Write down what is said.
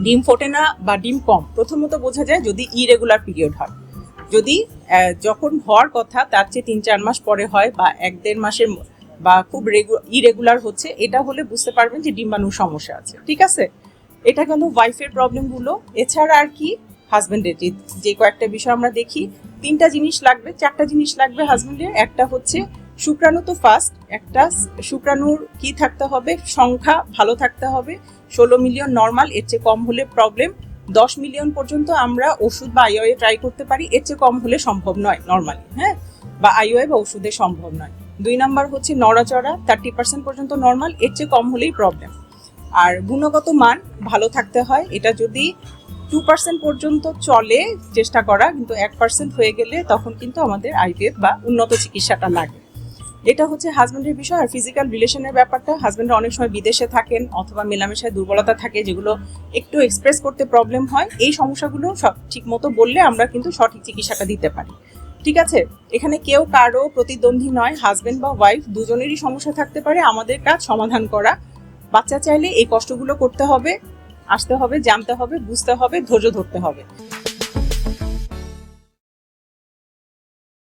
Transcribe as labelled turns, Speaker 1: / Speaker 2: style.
Speaker 1: ডিম ফোটে না বা ডিম কম প্রথমত বোঝা যায় যদি ইরেগুলার পিরিয়ড হয়। যদি যখন হওয়ার কথা তার চেয়ে 3-4 মাস পরে হয় বা 1-1.5 মাসের বা খুব ইরেগুলার হচ্ছে, এটা হলে বুঝতে পারবেন যে ডিম্বাণুর সমস্যা আছে। ঠিক আছে, এটা গেল ওয়াইফের প্রবলেমগুলো। এছাড়া আর কি হাজবেন্ডের যে কয়েকটা বিষয় আমরা দেখি, 3টা জিনিস লাগবে, 4টা জিনিস লাগবে হাজবেন্ডের। একটা হচ্ছে শুক্রাণু তো ফার্স্ট, একটা শুক্রাণুর কি থাকতে হবে, সংখ্যা ভালো থাকতে হবে। 16 মিলিয়ন নর্মাল, এর চেয়ে কম হলে প্রবলেম। 10 মিলিয়ন পর্যন্ত আমরা ওষুধ বা আইওএ ট্রাই করতে পারি, এর চেয়ে কম হলে সম্ভব নয় নর্মালি, হ্যাঁ, বা আইওএ বা ওষুধে সম্ভব নয়। 2 নাম্বার হচ্ছে নড়াচড়া 30% পর্যন্ত নর্মাল, এর চেয়ে কম হলেই প্রবলেম। আর গুণগত মান ভালো থাকতে হয়, এটা যদি 2% পর্যন্ত চলে চেষ্টা করা, কিন্তু 1% হয়ে গেলে তখন কিন্তু আমাদের আইভিএফ বা উন্নত চিকিৎসাটা লাগে। এটা হচ্ছে হাজব্যান্ডের বিষয়। আর ফিজিক্যাল রিলেশনের ব্যাপারটা, হাজব্যান্ডরা অনেক সময় বিদেশে থাকেন অথবা মেলামেশায় দুর্বলতা থাকে যেগুলো একটু এক্সপ্রেস করতে প্রবলেম হয়। এই সমস্যাগুলো সব ঠিক মতো বললে আমরা কিন্তু সঠিক চিকিৎসাটা দিতে পারি। ঠিক আছে, এখানে কেউ কারো প্রতিদ্বন্দ্বী নয়, হাজব্যান্ড বা ওয়াইফ দুজনেরই সমস্যা থাকতে পারে, আমাদের কাজ সমাধান করা। বাচ্চা চাইলে এই কষ্টগুলো করতে হবে, আসতে হবে, জানতে হবে, বুঝতে হবে, ধৈর্য ধরতে হবে।